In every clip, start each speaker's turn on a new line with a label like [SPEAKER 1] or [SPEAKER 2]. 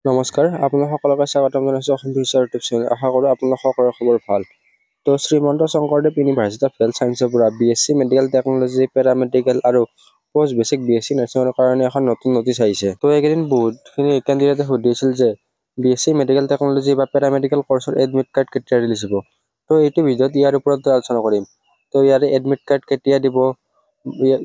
[SPEAKER 1] নমস্কাৰ, আপোনালোক সকলোকে স্বাগতম জনাইছোঁ অসম ফিউচাৰ ইউটিউব চেনেল। আশা কৰোঁ আপোনালোক সকলোৰে খবৰ ভাল। তো Srimanta Sankardev university of health ছায়েন্সৰ পৰা BSc মেডিকেল টেকনলজি, পেৰামেডিকেল আৰু পোষ্ট বেচিক BSc নাৰ্ছিঙৰ কাৰণে এখন নতুন নটিচ আহিছে। তো এইকেইদিন বহুতখিনি কেণ্ডিডেটে সুধি আছিল যে BSc মেডিকেল টেকনলজি বা পেৰামেডিকেল কৰ্চৰ এডমিট কাৰ্ড কেতিয়া ৰিলিজ হ'ব। তো এইটো ভিডিঅ'ত ইয়াৰ ওপৰত আলোচনা কৰিম। তো ইয়াৰে এডমিট কাৰ্ড কেতিয়া দিব,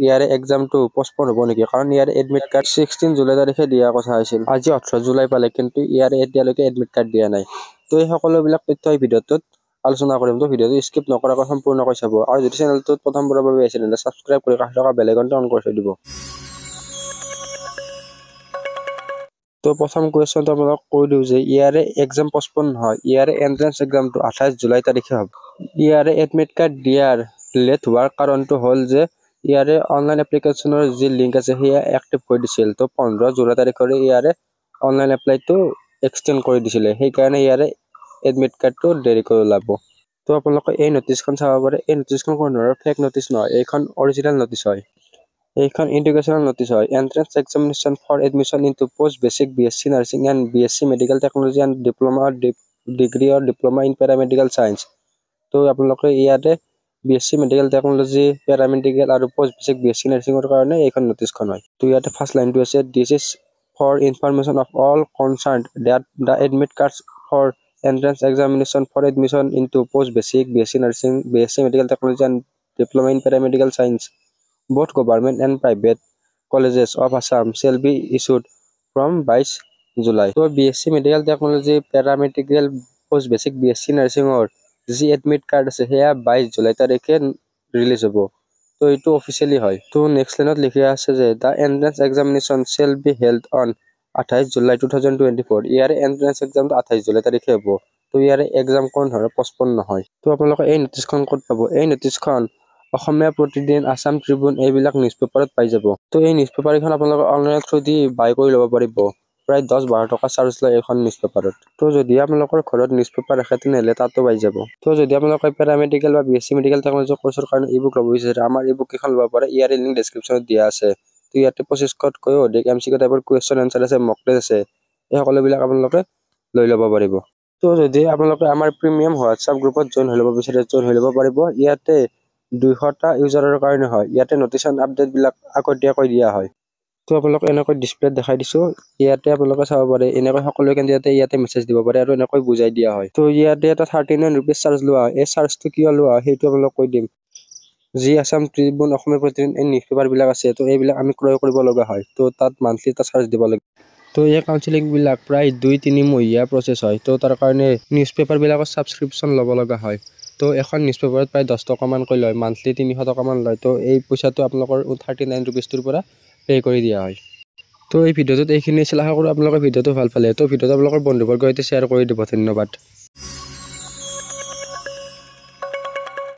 [SPEAKER 1] ইয়াৰে এক্সামটো পষ্টপন হ'ব নেকি, কাৰণ ইয়াৰে এডমিট কাৰ্ড 16 জুলাই তাৰিখে দিয়াৰ কথা আছিল। আজি 18 জুলাই পালে, কিন্তু ইয়াৰে এতিয়ালৈকে এডমিট কাৰ্ড দিয়া নাই। তো এই সকলোবিলাক তথ্য এই ভিডিঅ'টোত আলোচনা কৰিম। তো ভিডিঅ'টো স্কিপ নকৰাকৈ সম্পূৰ্ণকৈ চাব, আৰু যদি চেনেলটোত প্ৰথমবাৰৰ বাবে আহিছে তেন্তে ছাবস্ক্ৰাইব কৰি কাষত থকা বেল আইকনটো অন কৰি থৈ দিব। তো প্ৰথম কুৱেশ্যনটো আপোনালোকক কৈ দিওঁ যে ইয়াৰে এক্সাম পষ্টপন নহয়, ইয়াৰে এণ্ট্ৰেন্স এক্সামটো 28 জুলাই তাৰিখে হ'ব। ইয়াৰে এডমিট কাৰ্ড দিয়াৰ লেট হোৱাৰ কাৰণটো হ'ল যে ইয়াৰে অনলাইন এপ্লিকেশ্যনৰ যি লিংক আছে সেয়া এক্টিভ কৰি দিছিল। তো 15 জুলাই তাৰিখৰে ইয়াৰে অনলাইন এপ্লাইটো এক্সটেণ্ড কৰি দিছিলে, সেইকাৰণে ইয়াৰে এডমিট কাৰ্ডটো দেৰিকৈ ওলাব। তো আপোনালোকে এই নটিচখন চাব পাৰে। এই নটিচখন কোনো ধৰণৰ ফেক নটিচ নহয়, এইখন অৰিজিনেল নটিচ হয়। এইখন এডুকেশ্যনেল নটিচ হয়। Entrance examination for admission into post basic BSc nursing and BSc medical technology and diploma degree or diploma in paramedical science. তো আপোনালোকে ইয়াতে BSc মেডিকেল টেকনলজি, পেৰামেডিকেল আৰু post basic BSc নাৰ্ছিঙৰ কাৰণে এইখন নটিচখন হয়। তো ইয়াতে ফাৰ্ষ্ট লাইনটো আছে, this is for information of all concerned that the admit cards for entrance examination for admission into post basic BSc nursing, BSc medical technology and diploma in paramedical science, both government and private colleges of Assam shall be issued from 22 July. So BSc medical technology, paramedical, post basic BSc nursing or যি admit card আছে সেয়া 22 July তাৰিখে release হ'ব। তো এইটো officially হয়। তো next লাইনত লিখা আছে যে the entrance examination shell be held on 28 July 2024। ইয়াৰে এন্ট্ৰেন্স এক্সামটো 28 জুলাই তাৰিখে হ'ব। তো ইয়াৰে এক্সাম কোনো ধৰণৰ পষ্টপন নহয়। তো আপোনালোকে এই নটিচখন ক'ত পাব? এই নটিচখন অসমীয়া প্ৰতিদিন, আছাম ট্ৰিবিউন এইবিলাক নিউজ পেপাৰত পাই যাব। তো এই নিউজ পেপাৰখন আপোনালোকে অনলাইনৰ থ্ৰুদি বাই কৰি ল'ব পাৰিব। প্ৰায় 10-12 টকা চাৰ্জ লয় এইখন নিউজ পেপাৰত। তো যদি আপোনালোকৰ ঘৰত নিউজ পেপাৰ ৰাখে তেনেহ'লে তাতো পাই যাব। তো যদি আপোনালোকে পেৰামেডিকেল বা BSc মেডিকেল টেকনলজি কৰ্চৰ কাৰণে ইবুক ল'ব বিচাৰে, আমাৰ ইবুক কেইখন ল'ব পাৰে। ইয়াৰে লিংক ডেছক্ৰিপশ্যনত দিয়া আছে। তো ইয়াতে 2500তকৈও অধিক MCQ টাইপৰ কুৱেশ্যন এনচাৰ আছে, মক টেষ্ট আছে। এই সকলোবিলাক আপোনালোকে লৈ ল'ব পাৰিব। তো যদি আপোনালোকে আমাৰ প্ৰিমিয়াম হোৱাটছআপ গ্ৰুপত জইন হৈ ল'ব বিচাৰে, জইন হৈ ল'ব পাৰিব। ইয়াতে 200টা ইউজাৰৰ কাৰণে হয়। ইয়াতে নটিচন আপডেটবিলাক আগতীয়াকৈ দিয়া হয়। তো আপোনালোকে এনেকৈ ডিছপ্লেত দেখাই দিছোঁ, ইয়াতে আপোনালোকে চাব পাৰে। এনেকৈ সকলো কেণ্ডিডেটে ইয়াতে মেছেজ দিব পাৰে আৰু এনেকৈ বুজাই দিয়া হয়। তো ইয়াতে এটা 39 ৰুপিজ চাৰ্জ লোৱা হয়। এই চাৰ্জটো কিয় লোৱা হয় সেইটো আপোনালোক কৈ দিম। যি আছাম ট্ৰিবিউন, অসমীয়া প্ৰতিদিন এই নিউজ পেপাৰবিলাক আছে, তো এইবিলাক আমি ক্ৰয় কৰিব লগা হয়। তো তাত মান্থলি এটা চাৰ্জ দিব লাগে। তো এই কাউন্সেলিংবিলাক প্ৰায় 2-3 মহীয়া প্ৰচেছ হয়। তো তাৰ কাৰণে নিউজ পেপাৰবিলাকৰ ছাবস্ক্ৰিপশ্যন ল'ব লগা হয়। তো এখন নিউজ পেপাৰত প্ৰায় 10 টকামানকৈ লয়, মান্থলি 300 টকামান লয়। তো এই পইচাটো আপোনালোকৰ 39 ৰুপিজটোৰ পৰা পে' কৰি দিয়া হয়। তো এই ভিডিঅ'টোত এইখিনি আছিল। আশা কৰোঁ আপোনালোকে ভিডিঅ'টো ভাল পালে। তো ভিডিঅ'টো আপোনালোকৰ বন্ধুবৰ্গৰ সৈতে শ্বেয়াৰ কৰি দিব। ধন্যবাদ।